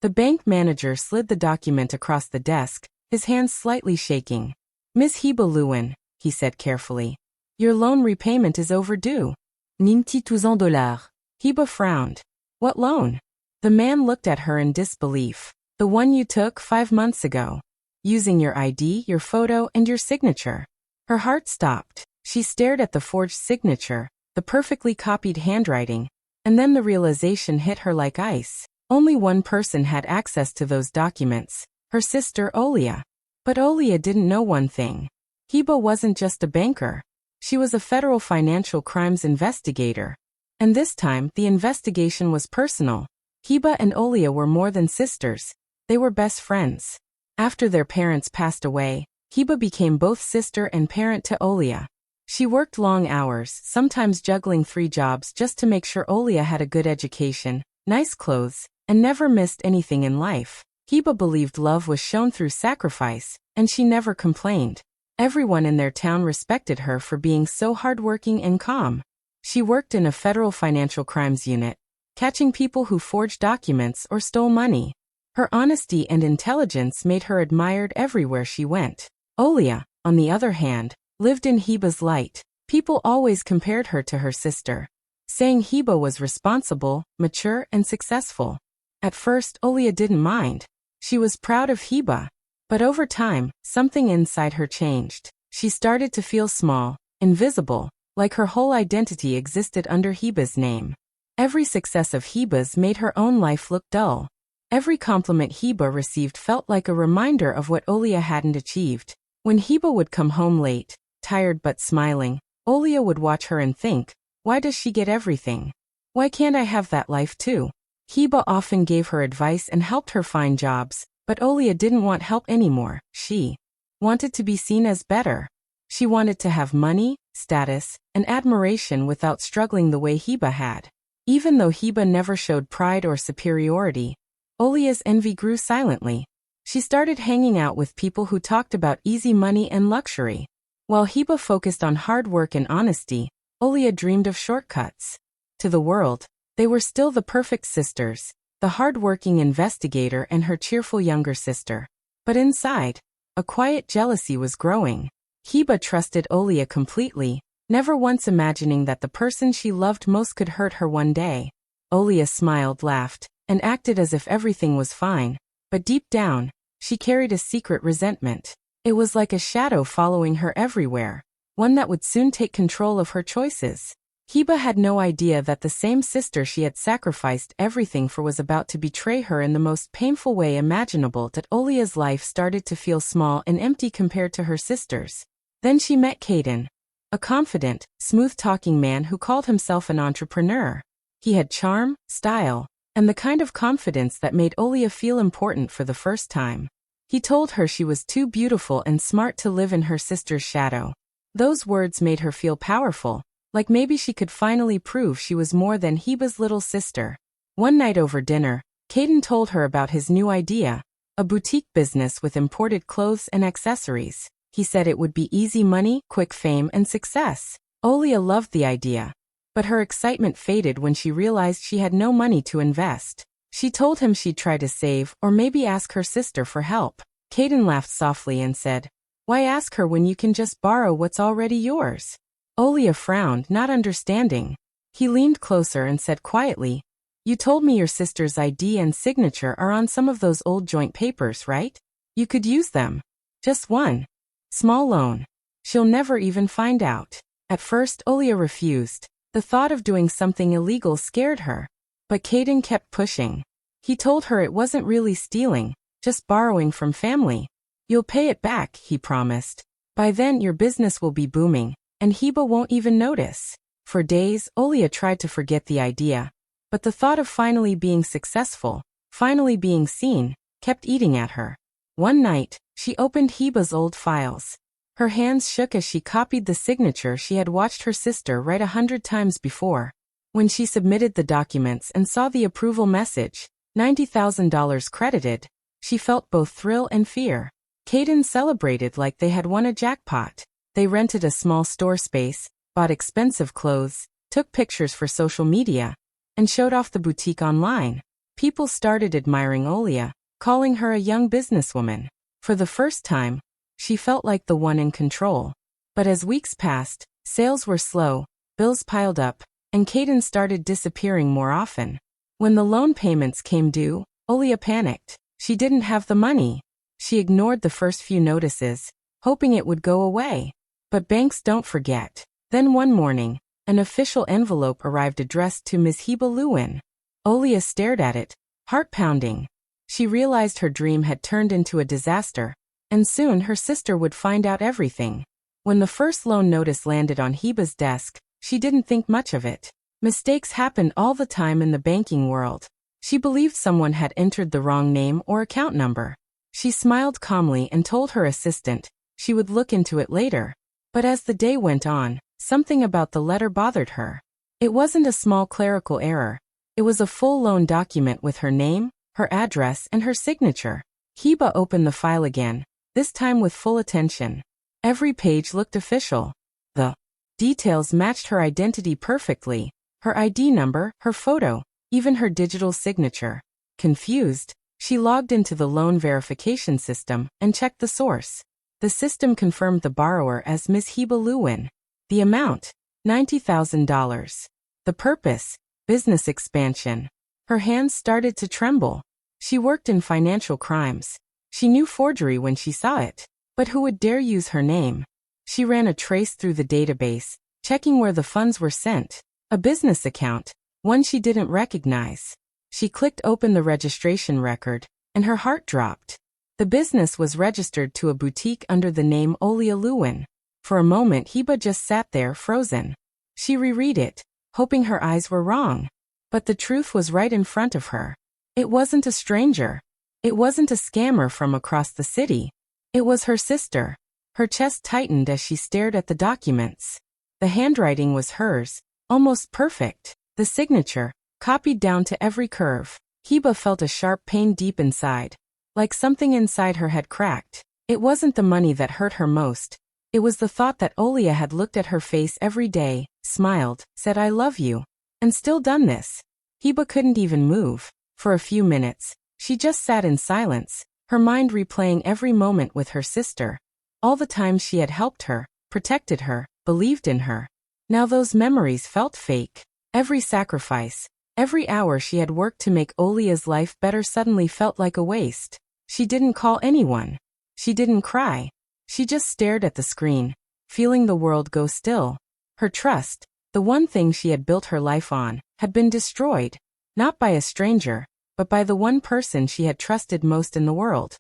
The bank manager slid the document across the desk, his hands slightly shaking. "Miss Heba Lewin," he said carefully. "Your loan repayment is overdue. $92,000. Heba frowned. "What loan?" The man looked at her in disbelief. "The one you took 5 months ago. Using your ID, your photo, and your signature." Her heart stopped. She stared at the forged signature, the perfectly copied handwriting, and then the realization hit her like ice. Only one person had access to those documents, her sister Olia. But Olia didn't know one thing. Heba wasn't just a banker. She was a federal financial crimes investigator. And this time, the investigation was personal. Heba and Olia were more than sisters. They were best friends. After their parents passed away, Heba became both sister and parent to Olia. She worked long hours, sometimes juggling 3 jobs just to make sure Olia had a good education, nice clothes, and never missed anything in life. Heba believed love was shown through sacrifice, and she never complained. Everyone in their town respected her for being so hardworking and calm. She worked in a federal financial crimes unit, catching people who forged documents or stole money. Her honesty and intelligence made her admired everywhere she went. Olia, on the other hand, lived in Heba's light. People always compared her to her sister, saying Heba was responsible, mature, and successful. At first, Olia didn't mind. She was proud of Heba. But over time, something inside her changed. She started to feel small, invisible, like her whole identity existed under Heba's name. Every success of Heba's made her own life look dull. Every compliment Heba received felt like a reminder of what Olia hadn't achieved. When Heba would come home late, tired but smiling, Olia would watch her and think, "Why does she get everything? Why can't I have that life too?" Heba often gave her advice and helped her find jobs, but Olia didn't want help anymore. She wanted to be seen as better. She wanted to have money, status, and admiration without struggling the way Heba had. Even though Heba never showed pride or superiority, Olia's envy grew silently. She started hanging out with people who talked about easy money and luxury. While Heba focused on hard work and honesty, Olia dreamed of shortcuts. To the world, they were still the perfect sisters, the hard-working investigator and her cheerful younger sister. But inside, a quiet jealousy was growing. Heba trusted Olia completely, never once imagining that the person she loved most could hurt her one day. Olia smiled, laughed, and acted as if everything was fine, but deep down, she carried a secret resentment. It was like a shadow following her everywhere, one that would soon take control of her choices. Heba had no idea that the same sister she had sacrificed everything for was about to betray her in the most painful way imaginable. That Olia's life started to feel small and empty compared to her sister's. Then she met Caden, a confident, smooth-talking man who called himself an entrepreneur. He had charm, style, and the kind of confidence that made Olia feel important for the first time. He told her she was too beautiful and smart to live in her sister's shadow. Those words made her feel powerful, like maybe she could finally prove she was more than Heba's little sister. One night over dinner, Caden told her about his new idea, a boutique business with imported clothes and accessories. He said it would be easy money, quick fame, and success. Olia loved the idea, but her excitement faded when she realized she had no money to invest. She told him she'd try to save or maybe ask her sister for help. Caden laughed softly and said, "Why ask her when you can just borrow what's already yours?" Olia frowned, not understanding. He leaned closer and said quietly, "You told me your sister's ID and signature are on some of those old joint papers, right? You could use them. Just one. Small loan. She'll never even find out." At first, Olia refused. The thought of doing something illegal scared her. But Caden kept pushing. He told her it wasn't really stealing, just borrowing from family. "You'll pay it back," he promised. "By then your business will be booming, and Heba won't even notice." For days, Olia tried to forget the idea. But the thought of finally being successful, finally being seen, kept eating at her. One night, she opened Heba's old files. Her hands shook as she copied the signature she had watched her sister write 100 times before. When she submitted the documents and saw the approval message, $90,000 credited, she felt both thrill and fear. Caden celebrated like they had won a jackpot. They rented a small store space, bought expensive clothes, took pictures for social media, and showed off the boutique online. People started admiring Olia, calling her a young businesswoman. For the first time, she felt like the one in control. But as weeks passed, sales were slow, bills piled up, and Caden started disappearing more often. When the loan payments came due, Olia panicked. She didn't have the money. She ignored the first few notices, hoping it would go away. But banks don't forget. Then one morning, an official envelope arrived addressed to Ms. Heba Lewin. Olia stared at it, heart pounding. She realized her dream had turned into a disaster, and soon her sister would find out everything. When the first loan notice landed on Heba's desk, she didn't think much of it. Mistakes happened all the time in the banking world. She believed someone had entered the wrong name or account number. She smiled calmly and told her assistant she would look into it later. But as the day went on, something about the letter bothered her. It wasn't a small clerical error. It was a full loan document with her name, her address, and her signature. Heba opened the file again, this time with full attention. Every page looked official. The details matched her identity perfectly. Her ID number, her photo, even her digital signature. Confused, she logged into the loan verification system and checked the source. The system confirmed the borrower as Ms. Heba Lewin. The amount, $90,000. The purpose, business expansion. Her hands started to tremble. She worked in financial crimes. She knew forgery when she saw it. But who would dare use her name? She ran a trace through the database, checking where the funds were sent. A business account, one she didn't recognize. She clicked open the registration record, and her heart dropped. The business was registered to a boutique under the name Olia Lewin. For a moment Heba just sat there frozen. She reread it, hoping her eyes were wrong. But the truth was right in front of her. It wasn't a stranger. It wasn't a scammer from across the city. It was her sister. Her chest tightened as she stared at the documents. The handwriting was hers, almost perfect. The signature, copied down to every curve. Heba felt a sharp pain deep inside, like something inside her had cracked. It wasn't the money that hurt her most. It was the thought that Olia had looked at her face every day, smiled, said I love you, and still done this. Heba couldn't even move. For a few minutes, she just sat in silence, her mind replaying every moment with her sister. All the times she had helped her, protected her, believed in her. Now those memories felt fake. Every sacrifice, every hour she had worked to make Olia's life better suddenly felt like a waste. She didn't call anyone. She didn't cry. She just stared at the screen, feeling the world go still. Her trust, the one thing she had built her life on, had been destroyed. Not by a stranger, but by the one person she had trusted most in the world.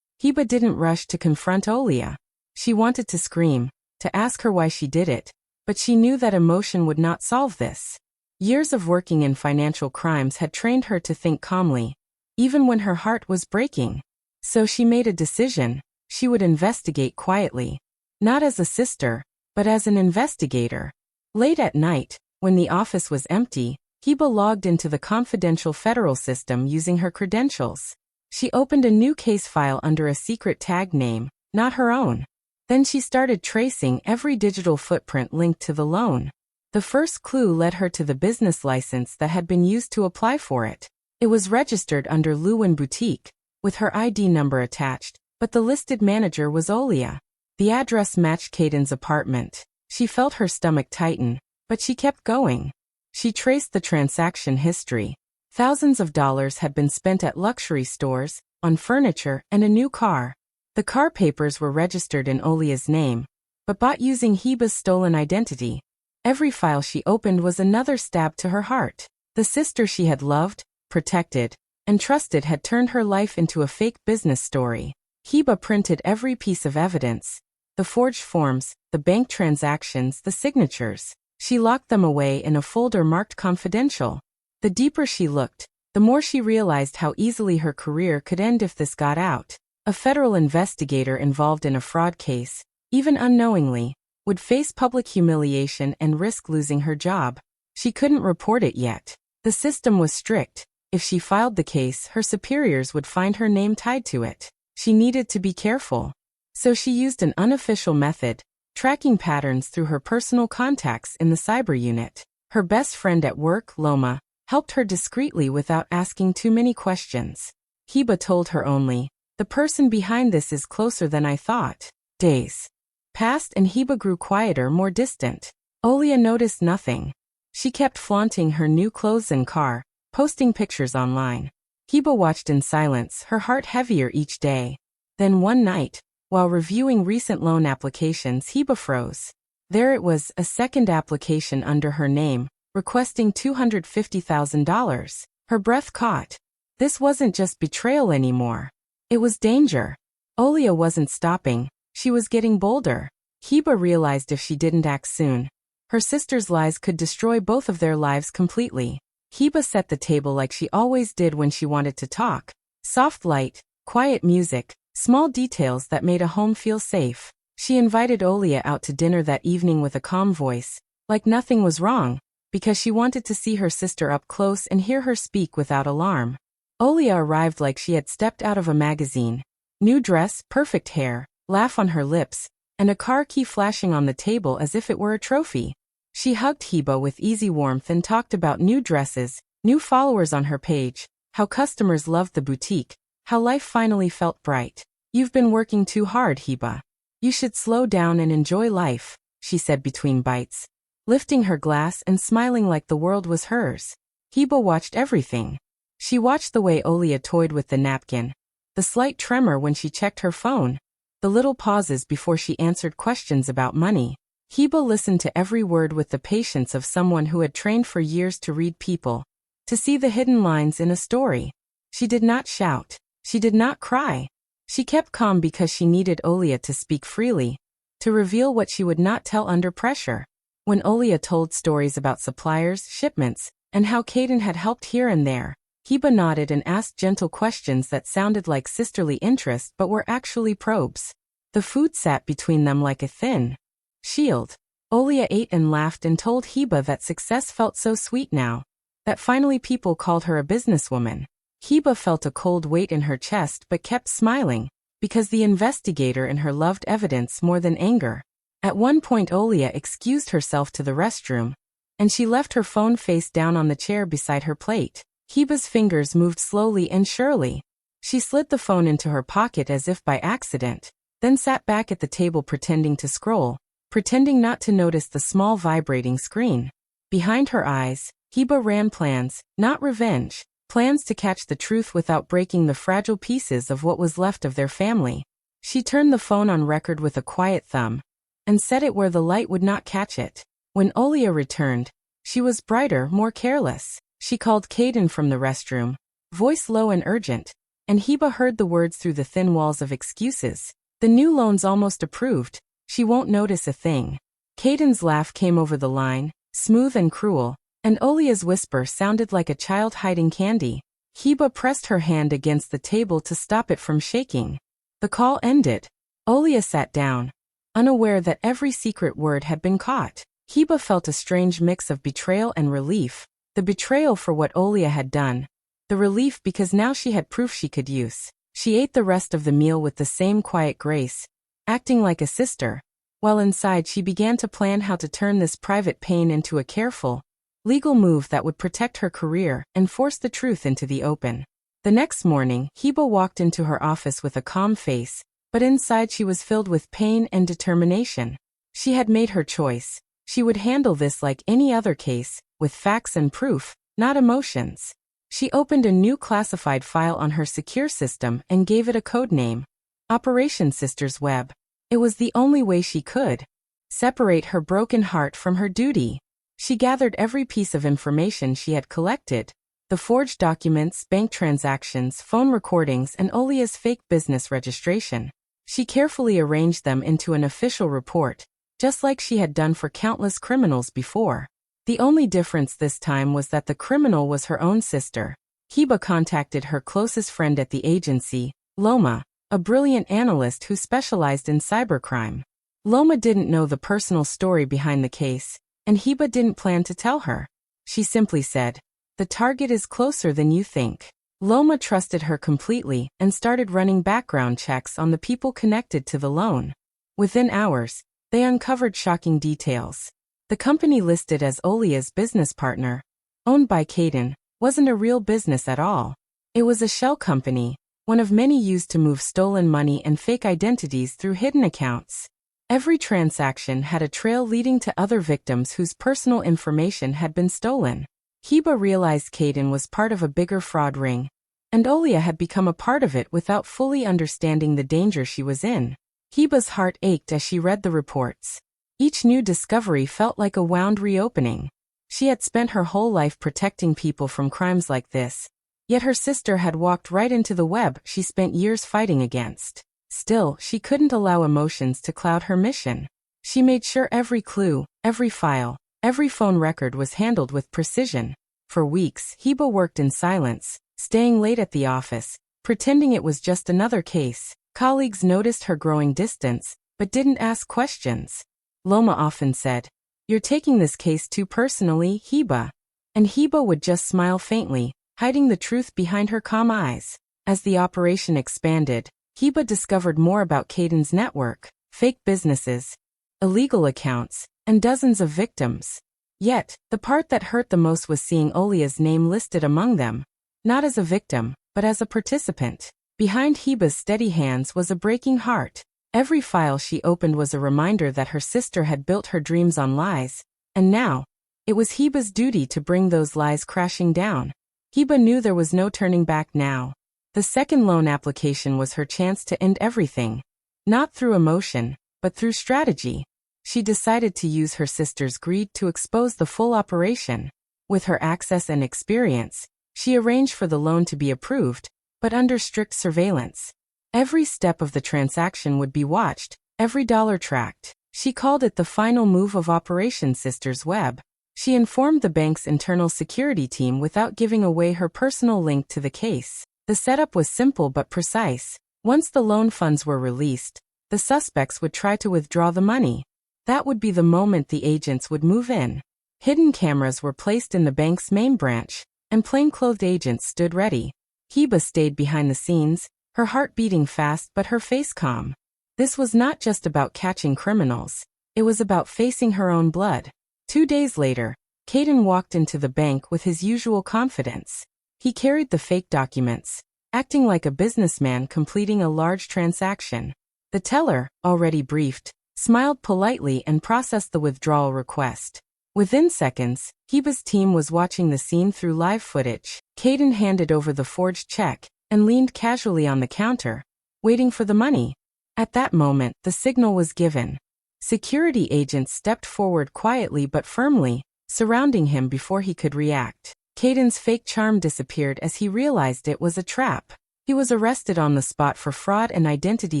Heba didn't rush to confront Olia. She wanted to scream, to ask her why she did it, but she knew that emotion would not solve this. Years of working in financial crimes had trained her to think calmly, even when her heart was breaking. So she made a decision. She would investigate quietly. Not as a sister, but as an investigator. Late at night, when the office was empty, Heba logged into the confidential federal system using her credentials. She opened a new case file under a secret tag name, not her own. Then she started tracing every digital footprint linked to the loan. The first clue led her to the business license that had been used to apply for it. It was registered under Lewin Boutique, with her ID number attached, but the listed manager was Olia. The address matched Caden's apartment. She felt her stomach tighten, but she kept going. She traced the transaction history. Thousands of dollars had been spent at luxury stores, on furniture, and a new car. The car papers were registered in Olia's name, but bought using Heba's stolen identity. Every file she opened was another stab to her heart. The sister she had loved, protected, and trusted had turned her life into a fake business story. Heba printed every piece of evidence. The forged forms, the bank transactions, the signatures. She locked them away in a folder marked confidential. The deeper she looked, the more she realized how easily her career could end if this got out. A federal investigator involved in a fraud case, even unknowingly, would face public humiliation and risk losing her job. She couldn't report it yet. The system was strict. If she filed the case, her superiors would find her name tied to it. She needed to be careful. So she used an unofficial method, tracking patterns through her personal contacts in the cyber unit. Her best friend at work, Loma, helped her discreetly without asking too many questions. Hiba told her only, "The person behind this is closer than I thought." Days passed and Hiba grew quieter, more distant. Olia noticed nothing. She kept flaunting her new clothes and car, posting pictures online. Hiba watched in silence, her heart heavier each day. Then one night, while reviewing recent loan applications, Hiba froze. There it was, a second application under her name, requesting $250,000. Her breath caught. This wasn't just betrayal anymore. It was danger. Olia wasn't stopping. She was getting bolder. Hiba realized if she didn't act soon, her sister's lies could destroy both of their lives completely. Hiba set the table like she always did when she wanted to talk. Soft light, quiet music, small details that made a home feel safe. She invited Olia out to dinner that evening with a calm voice, like nothing was wrong, because she wanted to see her sister up close and hear her speak without alarm. Olia arrived like she had stepped out of a magazine. New dress, perfect hair, laugh on her lips, and a car key flashing on the table as if it were a trophy. She hugged Hiba with easy warmth and talked about new dresses, new followers on her page, how customers loved the boutique, how life finally felt bright. "You've been working too hard, Hiba. You should slow down and enjoy life," she said between bites, lifting her glass and smiling like the world was hers. Hiba watched everything. She watched the way Olia toyed with the napkin, the slight tremor when she checked her phone, the little pauses before she answered questions about money. Hiba listened to every word with the patience of someone who had trained for years to read people, to see the hidden lines in a story. She did not shout. She did not cry. She kept calm because she needed Olia to speak freely, to reveal what she would not tell under pressure. When Olia told stories about suppliers, shipments, and how Caden had helped here and there, Hiba nodded and asked gentle questions that sounded like sisterly interest but were actually probes. The food sat between them like a thin shield. Olia ate and laughed and told Hiba that success felt so sweet now, that finally people called her a businesswoman. Hiba felt a cold weight in her chest but kept smiling, because the investigator in her loved evidence more than anger. At one point Olia excused herself to the restroom, and she left her phone face down on the chair beside her plate. Hiba's fingers moved slowly and surely. She slid the phone into her pocket as if by accident, then sat back at the table pretending to scroll, pretending not to notice the small vibrating screen. Behind her eyes, Hiba ran plans, not revenge, plans to catch the truth without breaking the fragile pieces of what was left of their family. She turned the phone on record with a quiet thumb, and set it where the light would not catch it. When Olia returned, she was brighter, more careless. She called Caden from the restroom, voice low and urgent, and Hiba heard the words through the thin walls of excuses. "The new loan's almost approved. She won't notice a thing." Caden's laugh came over the line, smooth and cruel, and Olia's whisper sounded like a child hiding candy. Hiba pressed her hand against the table to stop it from shaking. The call ended. Olia sat down, unaware that every secret word had been caught. Hiba felt a strange mix of betrayal and relief. The betrayal for what Olia had done. The relief because now she had proof she could use. She ate the rest of the meal with the same quiet grace, acting like a sister, while inside she began to plan how to turn this private pain into a careful, legal move that would protect her career and force the truth into the open. The next morning, Hiba walked into her office with a calm face, but inside she was filled with pain and determination. She had made her choice. She would handle this like any other case, with facts and proof, not emotions. She opened a new classified file on her secure system and gave it a code name, Operation Sisters Web. It was the only way she could separate her broken heart from her duty. She gathered every piece of information she had collected, the forged documents, bank transactions, phone recordings, and Olia's fake business registration. She carefully arranged them into an official report, just like she had done for countless criminals before. The only difference this time was that the criminal was her own sister. Hiba contacted her closest friend at the agency, Loma, a brilliant analyst who specialized in cybercrime. Loma didn't know the personal story behind the case, and Hiba didn't plan to tell her. She simply said, "The target is closer than you think." Loma trusted her completely and started running background checks on the people connected to the loan. Within hours, they uncovered shocking details. The company listed as Olia's business partner, owned by Caden, wasn't a real business at all. It was a shell company, one of many used to move stolen money and fake identities through hidden accounts. Every transaction had a trail leading to other victims whose personal information had been stolen. Heba realized Caden was part of a bigger fraud ring, and Olia had become a part of it without fully understanding the danger she was in. Heba's heart ached as she read the reports. Each new discovery felt like a wound reopening. She had spent her whole life protecting people from crimes like this, yet her sister had walked right into the web she spent years fighting against. Still, she couldn't allow emotions to cloud her mission. She made sure every clue, every file, every phone record was handled with precision. For weeks, Heba worked in silence, staying late at the office, pretending it was just another case. Colleagues noticed her growing distance, but didn't ask questions. Loma often said, "You're taking this case too personally, Heba." And Heba would just smile faintly, hiding the truth behind her calm eyes. As the operation expanded, Heba discovered more about Caden's network, fake businesses, illegal accounts, and dozens of victims. Yet, the part that hurt the most was seeing Olia's name listed among them, not as a victim, but as a participant. Behind Heba's steady hands was a breaking heart. Every file she opened was a reminder that her sister had built her dreams on lies, and now, it was Heba's duty to bring those lies crashing down. Heba knew there was no turning back now. The second loan application was her chance to end everything. Not through emotion, but through strategy. She decided to use her sister's greed to expose the full operation. With her access and experience, she arranged for the loan to be approved, but under strict surveillance. Every step of the transaction would be watched, every dollar tracked. She called it the final move of Operation Sister's Web. She informed the bank's internal security team without giving away her personal link to the case. The setup was simple but precise. Once the loan funds were released, the suspects would try to withdraw the money. That would be the moment the agents would move in. Hidden cameras were placed in the bank's main branch, and plainclothed agents stood ready. Heba stayed behind the scenes, her heart beating fast but her face calm. This was not just about catching criminals. It was about facing her own blood. 2 days later, Caden walked into the bank with his usual confidence. He carried the fake documents, acting like a businessman completing a large transaction. The teller, already briefed, smiled politely and processed the withdrawal request. Within seconds, Heba's team was watching the scene through live footage. Caden handed over the forged check and leaned casually on the counter, waiting for the money. At that moment, the signal was given. Security agents stepped forward quietly but firmly, surrounding him before he could react. Caden's fake charm disappeared as he realized it was a trap. He was arrested on the spot for fraud and identity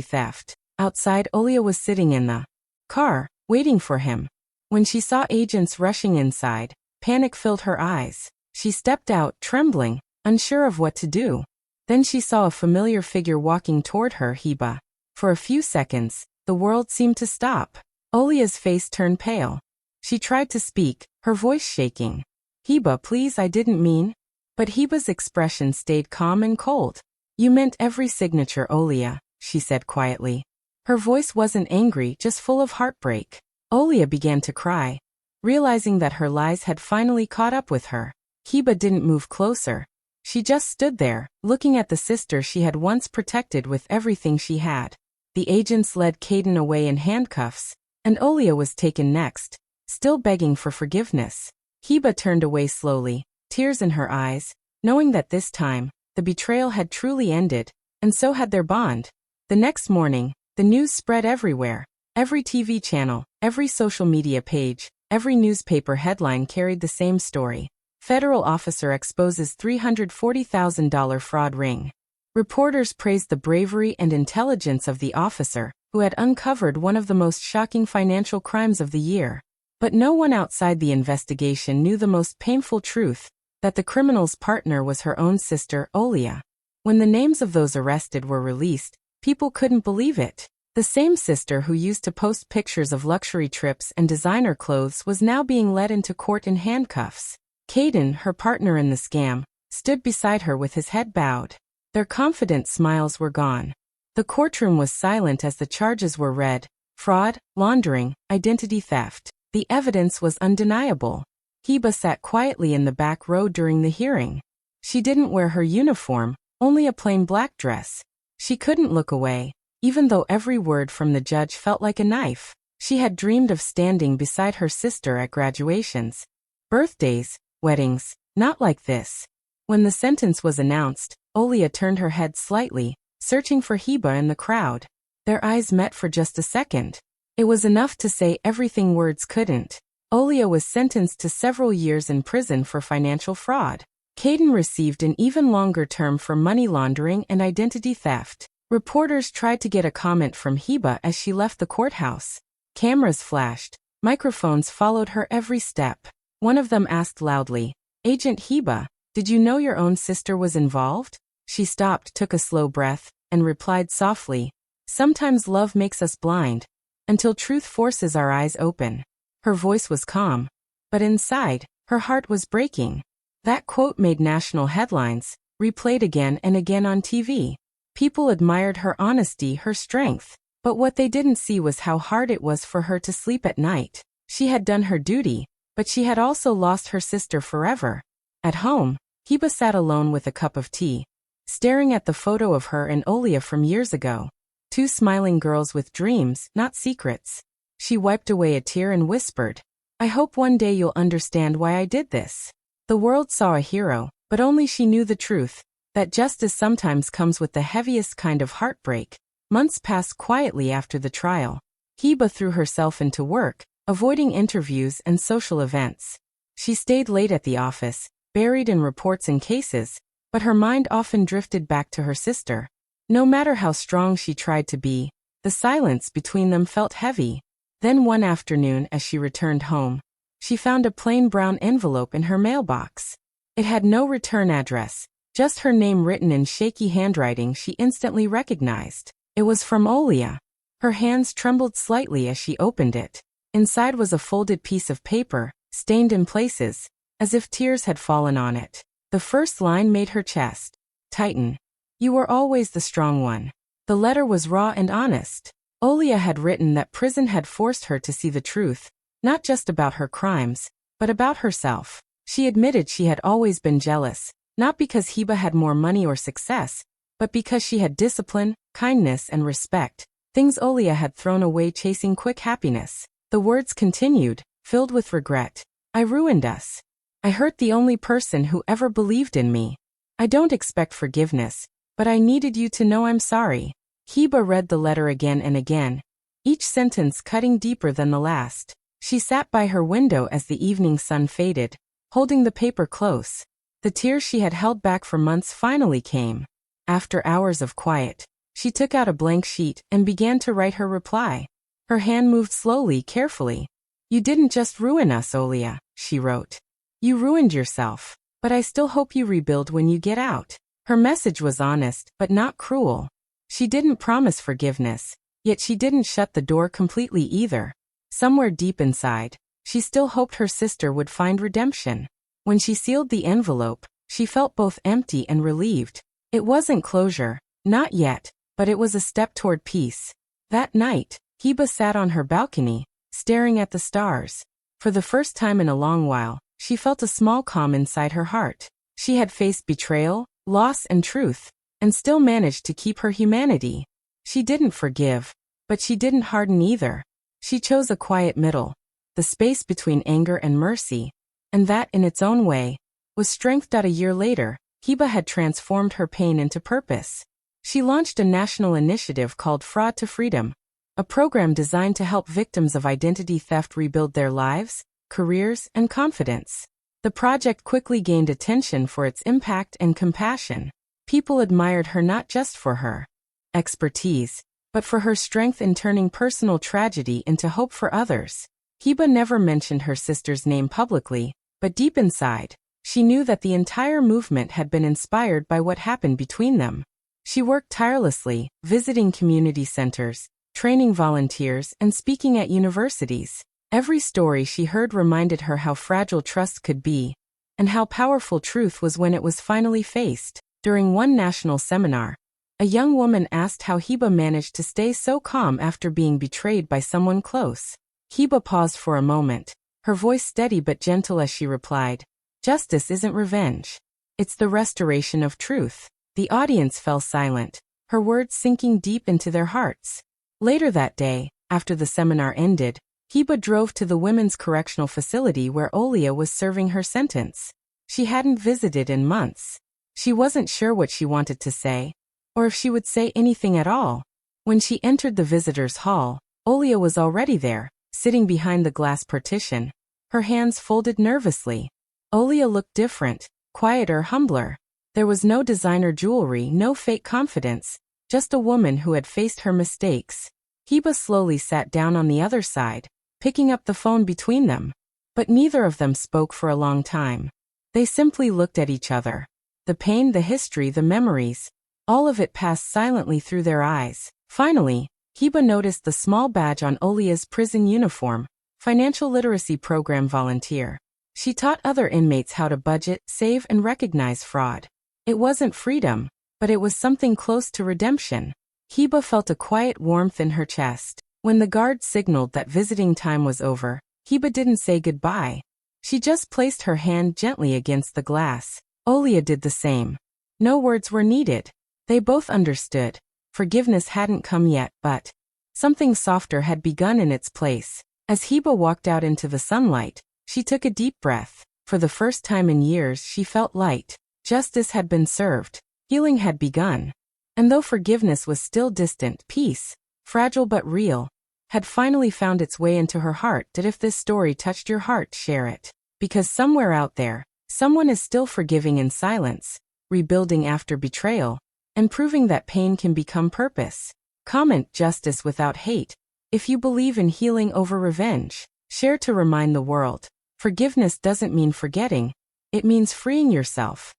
theft. Outside, Olia was sitting in the car, waiting for him. When she saw agents rushing inside, panic filled her eyes. She stepped out, trembling, unsure of what to do. Then she saw a familiar figure walking toward her, Heba. For a few seconds, the world seemed to stop. Olia's face turned pale. She tried to speak, her voice shaking. "Heba, please, I didn't mean." But Heba's expression stayed calm and cold. "You meant every signature, Olia," she said quietly. Her voice wasn't angry, just full of heartbreak. Olia began to cry, realizing that her lies had finally caught up with her. Heba didn't move closer. She just stood there, looking at the sister she had once protected with everything she had. The agents led Caden away in handcuffs, and Olia was taken next, still begging for forgiveness. Heba turned away slowly, tears in her eyes, knowing that this time, the betrayal had truly ended, and so had their bond. The next morning, the news spread everywhere. Every TV channel, every social media page, every newspaper headline carried the same story. Federal officer exposes $340,000 fraud ring. Reporters praised the bravery and intelligence of the officer, who had uncovered one of the most shocking financial crimes of the year. But no one outside the investigation knew the most painful truth, that the criminal's partner was her own sister, Olia. When the names of those arrested were released, people couldn't believe it. The same sister who used to post pictures of luxury trips and designer clothes was now being led into court in handcuffs. Caden, her partner in the scam, stood beside her with his head bowed. Their confident smiles were gone. The courtroom was silent as the charges were read: fraud, laundering, identity theft. The evidence was undeniable. Hiba sat quietly in the back row during the hearing. She didn't wear her uniform, only a plain black dress. She couldn't look away, even though every word from the judge felt like a knife. She had dreamed of standing beside her sister at graduations, birthdays, weddings, not like this. When the sentence was announced, Olia turned her head slightly, searching for Hiba in the crowd. Their eyes met for just a second. It was enough to say everything words couldn't. Olia was sentenced to several years in prison for financial fraud. Caden received an even longer term for money laundering and identity theft. Reporters tried to get a comment from Hiba as she left the courthouse. Cameras flashed. Microphones followed her every step. One of them asked loudly, "Agent Hiba, did you know your own sister was involved?" She stopped, took a slow breath, and replied softly, "Sometimes love makes us blind, until truth forces our eyes open." Her voice was calm, but inside, her heart was breaking. That quote made national headlines, replayed again and again on TV. People admired her honesty, her strength. But what they didn't see was how hard it was for her to sleep at night. She had done her duty, but she had also lost her sister forever. At home, Hiba sat alone with a cup of tea, staring at the photo of her and Olia from years ago. Two smiling girls with dreams, not secrets. She wiped away a tear and whispered, "I hope one day you'll understand why I did this." The world saw a hero, but only she knew the truth, that justice sometimes comes with the heaviest kind of heartbreak. Months passed quietly after the trial. Hiba threw herself into work, avoiding interviews and social events. She stayed late at the office, buried in reports and cases, but her mind often drifted back to her sister. No matter how strong she tried to be, the silence between them felt heavy. Then one afternoon as she returned home, she found a plain brown envelope in her mailbox. It had no return address, just her name written in shaky handwriting she instantly recognized. It was from Olia. Her hands trembled slightly as she opened it. Inside was a folded piece of paper, stained in places, as if tears had fallen on it. The first line made her chest tighten. "You were always the strong one." The letter was raw and honest. Olia had written that prison had forced her to see the truth, not just about her crimes, but about herself. She admitted she had always been jealous, not because Hiba had more money or success, but because she had discipline, kindness, and respect, things Olia had thrown away chasing quick happiness. The words continued, filled with regret. "I ruined us. I hurt the only person who ever believed in me. I don't expect forgiveness, but I needed you to know I'm sorry." Hiba read the letter again and again, each sentence cutting deeper than the last. She sat by her window as the evening sun faded, holding the paper close. The tears she had held back for months finally came. After hours of quiet, she took out a blank sheet and began to write her reply. Her hand moved slowly, carefully. "You didn't just ruin us, Olia," she wrote. "You ruined yourself, but I still hope you rebuild when you get out." Her message was honest, but not cruel. She didn't promise forgiveness, yet she didn't shut the door completely either. Somewhere deep inside, she still hoped her sister would find redemption. When she sealed the envelope, she felt both empty and relieved. It wasn't closure, not yet, but it was a step toward peace. That night, Hiba sat on her balcony, staring at the stars. For the first time in a long while, she felt a small calm inside her heart. She had faced betrayal, loss, and truth, and still managed to keep her humanity. She didn't forgive, but she didn't harden either. She chose a quiet middle, the space between anger and mercy, and that, in its own way, was strength. A year later, Hiba had transformed her pain into purpose. She launched a national initiative called Fraud to Freedom, a program designed to help victims of identity theft rebuild their lives, careers, and confidence. The project quickly gained attention for its impact and compassion. People admired her not just for her expertise, but for her strength in turning personal tragedy into hope for others. Hiba never mentioned her sister's name publicly, but deep inside, she knew that the entire movement had been inspired by what happened between them. She worked tirelessly, visiting community centers, training volunteers, and speaking at universities. Every story she heard reminded her how fragile trust could be, and how powerful truth was when it was finally faced. During one national seminar, a young woman asked how Hiba managed to stay so calm after being betrayed by someone close. Hiba paused for a moment, her voice steady but gentle as she replied, "Justice isn't revenge. It's the restoration of truth." The audience fell silent, her words sinking deep into their hearts. Later that day, after the seminar ended, Hiba drove to the women's correctional facility where Olia was serving her sentence. She hadn't visited in months. She wasn't sure what she wanted to say, or if she would say anything at all. When she entered the visitors' hall, Olia was already there, sitting behind the glass partition, her hands folded nervously. Olia looked different, quieter, humbler. There was no designer jewelry, no fake confidence, just a woman who had faced her mistakes. Hiba slowly sat down on the other side, picking up the phone between them. But neither of them spoke for a long time. They simply looked at each other. The pain, the history, the memories, all of it passed silently through their eyes. Finally, Hiba noticed the small badge on Olia's prison uniform, Financial Literacy Program Volunteer. She taught other inmates how to budget, save, and recognize fraud. It wasn't freedom, but it was something close to redemption. Hiba felt a quiet warmth in her chest. When the guard signaled that visiting time was over, Hiba didn't say goodbye. She just placed her hand gently against the glass. Olia did the same. No words were needed. They both understood. Forgiveness hadn't come yet, but something softer had begun in its place. As Hiba walked out into the sunlight, she took a deep breath. For the first time in years, she felt light. Justice had been served. Healing had begun. And though forgiveness was still distant, peace, fragile but real, had finally found its way into her heart. That if this story touched your heart, share it. Because somewhere out there, someone is still forgiving in silence, rebuilding after betrayal, and proving that pain can become purpose. Comment justice without hate. If you believe in healing over revenge, share to remind the world. Forgiveness doesn't mean forgetting, it means freeing yourself.